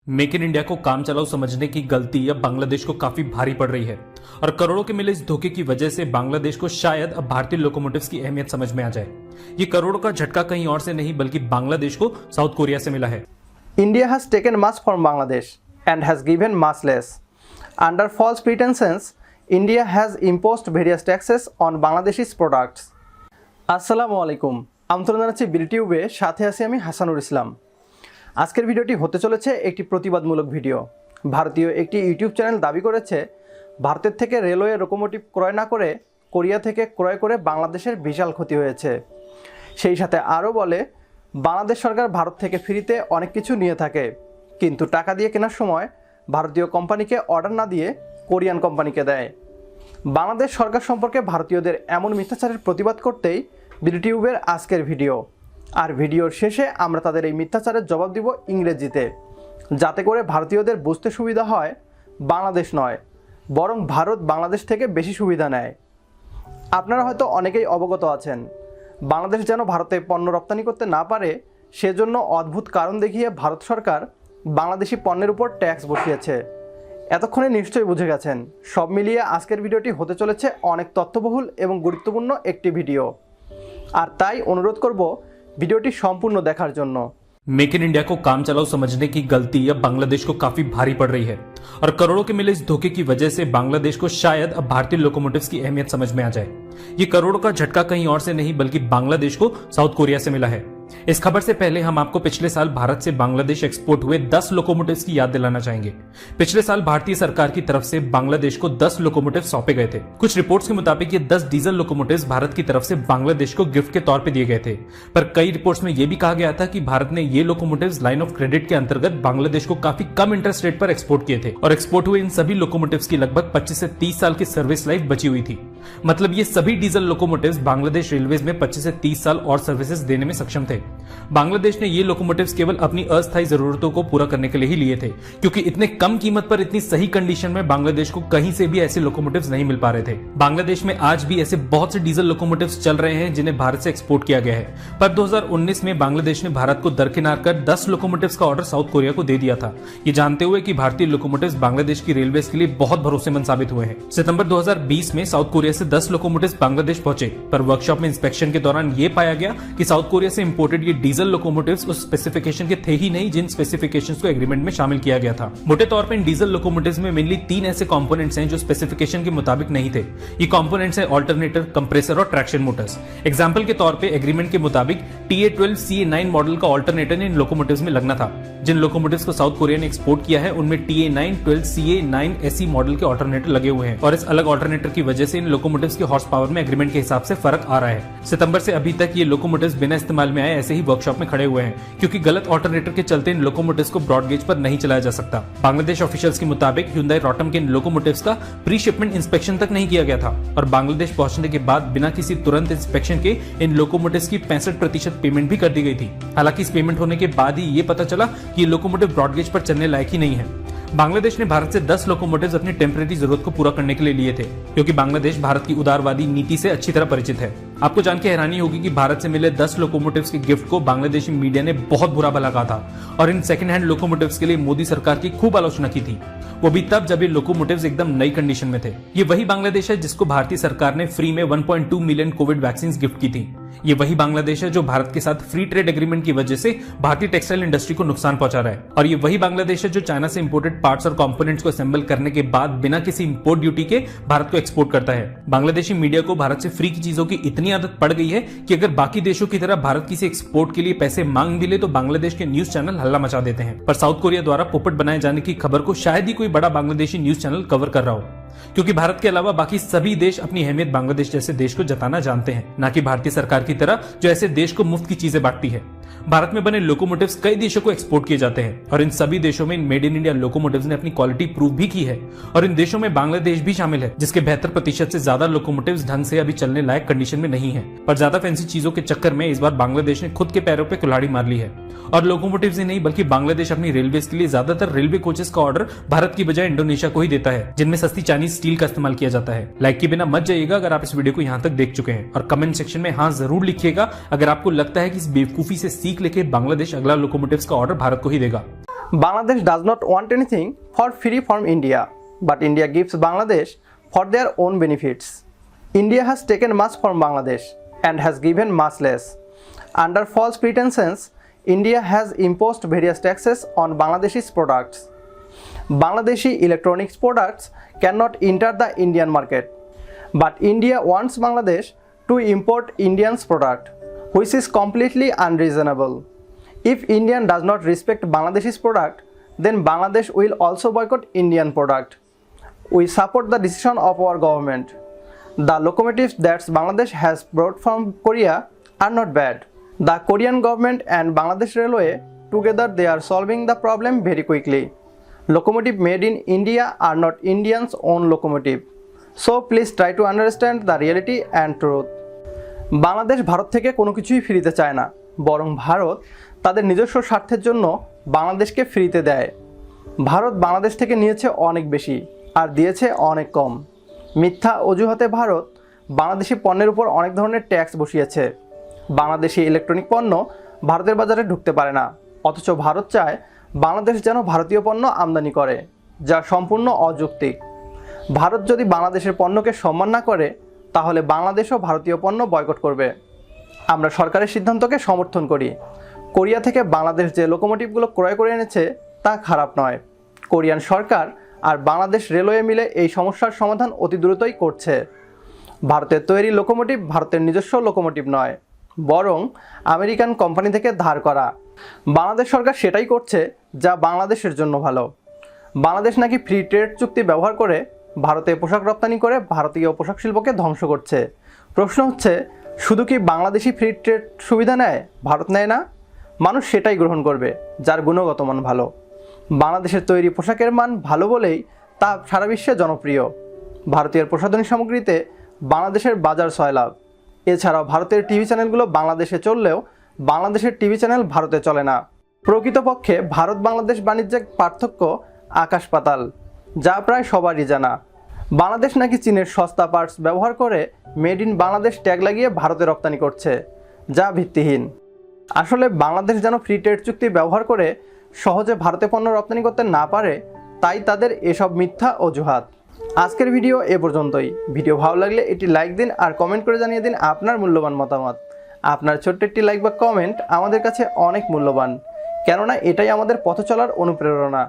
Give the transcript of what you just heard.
Make in India को काम चलाओ समझने की गलती अब बांग्लादेश को काफी भारी पड़ रही है और करोड़ों के मिले इस धोखे की वजह से बांग्लादेश को शायद अब भारतीय लोकोमोटिव्स की अहमियत समझ में आ जाए। ये करोड़ों का झटका कहीं और से नहीं बल्कि बांग्लादेश को साउथ कोरिया से मिला है। India has taken much from Bangladesh and has given much less. Under false pretenses, India has imposed various taxes on Bangladesh's products. আসসালামু আলাইকুম, আমন্ত্রণ জানাচ্ছি বিডিটিউবে, সাথে আছি আমি হাসানুর ইসলাম। আজকের ভিডিওটি হতে চলেছে একটি প্রতিবাদমূলক ভিডিও। ভারতীয় একটি ইউটিউব চ্যানেল দাবি করেছে ভারতের থেকে রেলওয়ে লোকোমোটিভ ক্রয় না করে কোরিয়া থেকে ক্রয় করে বাংলাদেশের বিশাল ক্ষতি হয়েছে। সেই সাথে আরও বলে বাংলাদেশ সরকার ভারত থেকে ফ্রিতে অনেক কিছু নিয়ে থাকে, কিন্তু টাকা দিয়ে কেনার সময় ভারতীয় কোম্পানিকে অর্ডার না দিয়ে কোরিয়ান কোম্পানিকে দেয়। বাংলাদেশ সরকার সম্পর্কে ভারতীয়দের এমন মিথ্যাচারের প্রতিবাদ করতেই বিডিটিউবের আজকের ভিডিও। আর ভিডিওর শেষে আমরা তাদের এই মিথ্যাচারের জবাব দিব ইংরেজিতে, যাতে করে ভারতীয়দের বুঝতে সুবিধা হয় বাংলাদেশ নয় বরং ভারত বাংলাদেশ থেকে বেশি সুবিধা নেয়। আপনারা হয়তো অনেকেই অবগত আছেন, বাংলাদেশ যেন ভারতে পণ্য রপ্তানি করতে না পারে সেজন্য অদ্ভুত কারণ দেখিয়ে ভারত সরকার বাংলাদেশি পণ্যের উপর ট্যাক্স বসিয়েছে। এতক্ষণে নিশ্চয়ই বুঝে গেছেন। সব মিলিয়ে আজকের ভিডিওটি হতে চলেছে অনেক তথ্যবহুল এবং গুরুত্বপূর্ণ একটি ভিডিও, আর তাই অনুরোধ করব ভিডিওটি সম্পূর্ণ দেখার জন্য। मेक इन इंडिया को काम चलाओ समझने की गलती अब बांग्लादेश को काफी भारी पड़ रही है और करोड़ों के मिले इस धोखे की वजह से बांग्लादेश को शायद अब भारतीय लोकोमोटिव्स की अहमियत समझ में आ जाए। ये करोड़ों का झटका कहीं और से नहीं बल्कि बांग्लादेश को साउथ कोरिया से मिला है। इस खबर से पहले हम आपको पिछले साल भारत से बांग्लादेश एक्सपोर्ट हुए 10 लोकोमोटिव्स की याद दिलाना चाहेंगे। पिछले साल भारतीय सरकार की तरफ से बांग्लादेश को 10 लोकोमोटिव सौंपे गए थे। कुछ रिपोर्ट्स के मुताबिक ये 10 डीजल लोकोमोटिव्स भारत की तरफ से बांग्लादेश को गिफ्ट के तौर पर दिए गए थे, पर कई रिपोर्ट्स में यह भी कहा गया था कि भारत ने ये लोकोमोटिव्स लाइन ऑफ क्रेडिट के अंतर्गत बांग्लादेश को काफी कम इंटरेस्ट रेट पर एक्सपोर्ट किए थे और एक्सपोर्ट हुए इन सभी लोकोमोटिव्स की लगभग 25 से 30 साल की सर्विस लाइफ बची हुई थी। मतलब ये सभी डीजल लोकोमोटिव्स बांग्लादेश रेलवेज में 25 से 30 साल और सर्विसेज देने में सक्षम थे। बांग्लादेश ने ये लोकोमोटिव्स केवल अपनी अस्थायी जरूरतों को पूरा करने के लिए ही लिए थे, क्योंकि इतने कम कीमत पर इतनी सही कंडीशन में बांग्लादेश को कहीं से भी ऐसे लोकोमोटिव्स नहीं मिल पा रहे थे। बांग्लादेश में आज भी ऐसे बहुत से डीजल लोकोमोटिव्स चल रहे हैं जिन्हें भारत से एक्सपोर्ट किया गया है, पर 2019 में बांग्लादेश ने भारत को दरकिनार कर 10 लोकोमोटिव्स का ऑर्डर साउथ कोरिया को दे दिया था, ये जानते हुए कि भारतीय लोकोमोटिव्स बांग्लादेश की रेलवेज के लिए बहुत भरोसेमंद साबित हुए हैं। सितंबर 2020 में साउथ कोरिया से 10 लोकोमोटिव्स बांग्लादेश पहुंचे, पर वर्कशॉप में इंस्पेक्शन के दौरान यह पाया गया कि साउथ कोरिया से इंपोर्टेड ये डीजल लोकोमोटिव्स उस स्पेसिफिकेशन के थे ही नहीं जिन स्पेसिफिकेशंस को एग्रीमेंट में शामिल किया गया था। मोटे तौर पर इन डीजल लोकोमोटिव्स में मेनली 3 ऐसे कंपोनेंट्स हैं जो स्पेसिफिकेशन के मुताबिक नहीं थे। ये कंपोनेंट्स हैं अल्टरनेटर, कंप्रेसर और ट्रैक्शन मोटर्स। एग्जांपल के तौर पे एग्रीमेंट के मुताबिक TA12 CA9 मॉडल का अल्टरनेटर इन लोकोमोटिव्स में लगना था। जिन लोकोमोटिव्स को साउथ कोरिया ने एक्सपोर्ट किया है उनमें TA9, 12 CA9 SE मॉडल के अल्टरनेटर लगे हुए हैं और इस अलग अल्टरनेटर की वजह से इन लोकोमोटिव्स के हॉर्स पावर में एग्रीमेंट के हिसाब से फर्क आ रहा है। सितंबर से अभी तक ये लोकोमोटिव्स बिना इस्तेमाल में आए ऐसे ही वर्कशॉप में खड़े हुए हैं, क्योंकि गलत अल्टरनेटर के चलते इन लोकोमोटिव्स को ब्रॉड गेज पर नहीं चलाया जा सकता। बांग्लादेश ऑफिशियल्स के मुताबिक Hyundai Rotem के इन लोकोमोटिव्स का प्री शिपमेंट इंस्पेक्शन तक नहीं किया गया था और बांग्लादेश पहुंचने के बाद बिना किसी तुरंत इंस्पेक्शन के इन लोकोमोटिव्स की 65% पेमेंट भी कर दी गई थी। हालांकि इस पेमेंट होने के बाद ही ये पता चला कि ये लोकोमोटिव ब्रॉड गेज पर चलने लायक ही नहीं है। बांग्लादेश ने भारत से 10 लोकोमोटिव्स अपनी टेम्परेरी जरूरत को पूरा करने के लिए लिए थे, क्योंकि बांग्लादेश भारत की उदारवादी नीति से अच्छी तरह परिचित है। आपको जान के हैरानी होगी कि भारत से मिले 10 लोकोमोटिव्स के गिफ्ट को बांग्लादेशी मीडिया ने बहुत बुरा भला कहा था और इन सेकंड हैंड लोकोमोटिव्स के लिए मोदी सरकार की खूब आलोचना की थी, वो भी तब जब ये लोकोमोटिव्स एकदम नई कंडीशन में थे। ये वही बांग्लादेश है जिसको भारतीय सरकार ने फ्री में 1.2 मिलियन कोविड वैक्सीन गिफ्ट की थी। ये वही बांग्लादेश है जो भारत के साथ फ्री ट्रेड एग्रीमेंट की वजह से भारतीय टेक्सटाइल इंडस्ट्री को नुकसान पहुंचा रहा है। और ये वही बांग्लादेश है जो चाइना से इंपोर्टेड पार्ट्स और कंपोनेंट्स को असेंबल करने के बाद बिना किसी इंपोर्ट ड्यूटी के भारत को एक्सपोर्ट करता है। बांग्लादेशी मीडिया को भारत से फ्री की चीजों की इतनी आदत पड़ गई है कि अगर बाकी देशों की तरह भारत किसी एक्सपोर्ट के लिए पैसे मांग भी ले तो बांग्लादेश के न्यूज चैनल हल्ला मचा देते हैं। पर साउथ कोरिया द्वारा पोपट बनाए जाने की खबर को शायद ही कोई बड़ा बांग्लादेशी न्यूज चैनल कवर कर रहा हो, क्योंकि भारत के अलावा बाकी सभी देश अपनी अहमियत बांग्लादेश जैसे देश को जताना जानते हैं, ना कि भारतीय सरकार की तरह जो ऐसे देश को मुफ्त की चीजें बांटती है। भारत में बने लोकोमोटिव्स कई देशों को एक्सपोर्ट किए जाते हैं और इन सभी देशों में मेड इन इंडिया लोकोमोटिव्स ने अपनी क्वालिटी प्रूव भी की है और इन देशों में बांग्लादेश भी शामिल है, जिसके 72% से ज्यादा लोकोमोटिव्स ढंग से अभी चलने लायक कंडीशन में नहीं है। पर ज्यादा फैंसी चीजों के चक्कर में इस बार बांग्लादेश ने खुद के पैरों पे कुल्हाड़ी मार ली है और लोकोमोटिव्स ही नहीं बल्कि बांग्लादेश अपनी रेलवेज के लिए ज्यादातर रेलवे कोचेस का ऑर्डर भारत की बजाय इंडोनेशिया को ही देता है, जिनमें सस्ती चाइनीज स्टील का इस्तेमाल किया जाता है। लाइक के बिना मत जाइएगा अगर आप इस वीडियो को यहाँ तक देख चुके हैं और कमेंट सेक्शन में हाँ जरूर लिखिएगा अगर आपको लगता है कि इस बेवकूफी से सीख सीख लेके बांग्लादेश अगला लोकोमोटिव्स का ऑर्डर भारत को ही देगा। Bangladesh does not want anything for free from India, but India gives Bangladesh for their own benefits. India has taken much from Bangladesh and has given much less. Under false pretenses, India has imposed various taxes on Bangladeshi's products. Bangladeshi electronics products cannot enter the Indian market, but India wants Bangladesh to import Indian's product, which is completely unreasonable. If India does not respect Bangladeshi's product, then Bangladesh will also boycott Indian product. We support the decision of our government. The locomotives that Bangladesh has brought from Korea are not bad. The Korean government and Bangladesh Railway together they are solving the problem very quickly. Locomotive made in India are not Indians' own locomotive. So please try to understand the reality and truth. Bangladesh Bharat থেকে কোনো কিছুই ফ্রিতে চায় না, বরং ভারত তাদের নিজস্ব স্বার্থের জন্য বাংলাদেশকে ফ্রিতে দেয়। ভারত বাংলাদেশ থেকে নিয়েছে অনেক বেশি আর দিয়েছে অনেক কম। মিথ্যা অজুহাতে ভারত বাংলাদেশি পণ্যের উপর অনেক ধরনের ট্যাক্স বসিয়েছে। বাংলাদেশি ইলেকট্রনিক পণ্য ভারতের বাজারে ঢুকতে পারে না, অথচ ভারত চায় বাংলাদেশ যেন ভারতীয় পণ্য আমদানি করে, যা সম্পূর্ণ অযৌক্তিক। ভারত যদি বাংলাদেশের পণ্যকে সম্মান না করে তাহলে বাংলাদেশও ভারতীয় পণ্য বয়কট করবে। আমরা সরকারের সিদ্ধান্তকে সমর্থন করি। কোরিয়া থেকে বাংলাদেশ যে লোকোমোটিভগুলো ক্রয় করে এনেছে তা খারাপ নয়। কোরিয়ান সরকার আর বাংলাদেশ রেলওয়ে মিলে এই সমস্যার সমাধান অতি দ্রুতই করছে। ভারতের তৈরি লোকোমোটিভ ভারতের নিজস্ব লোকোমোটিভ নয়, বরং আমেরিকান কোম্পানি থেকে ধার করা। বাংলাদেশ সরকার সেটাই করছে যা বাংলাদেশের জন্য ভালো। বাংলাদেশ নাকি ফ্রি ট্রেড চুক্তি ব্যবহার করে ভারতে পোশাক রপ্তানি করে ভারতীয় পোশাক শিল্পকে ধ্বংস করছে। প্রশ্ন হচ্ছে, শুধু কি বাংলাদেশি ফ্রি ট্রেড সুবিধা নেয়, ভারত নেয় না? মানুষ সেটাই গ্রহণ করবে যার গুণগত মান ভালো। বাংলাদেশের তৈরি পোশাকের মান ভালো বলেই তা সারা বিশ্বে জনপ্রিয়। ভারতীয় প্রসাধনী সামগ্রীতে বাংলাদেশের বাজার সয়লাভ। এছাড়াও ভারতের টিভি চ্যানেলগুলো বাংলাদেশে চললেও বাংলাদেশের টিভি চ্যানেল ভারতে চলে না। প্রকৃতপক্ষে ভারত বাংলাদেশ বাণিজ্যের পার্থক্য আকাশ পাতাল, যা প্রায় সবারই জানা। বাংলাদেশ নাকি চীনের সস্তা পার্টস ব্যবহার করে মেড ইন বাংলাদেশ ট্যাগ লাগিয়ে ভারতে রপ্তানি করছে, যা ভিত্তিহীন। আসলে বাংলাদেশ যেন ফ্রি ট্রেড চুক্তি ব্যবহার করে সহজে ভারতে পণ্য রপ্তানি করতে না পারে, তাই তাদের এসব মিথ্যা অজুহাত। আজকের ভিডিও এ পর্যন্তই। ভিডিও ভালো লাগলে এটি লাইক দিন আর কমেন্ট করে জানিয়ে দিন আপনার মূল্যবান মতামত। আপনার ছোট্ট একটি লাইক বা কমেন্ট আমাদের কাছে অনেক মূল্যবান, কেননা এটাই আমাদের পথ চলার অনুপ্রেরণা।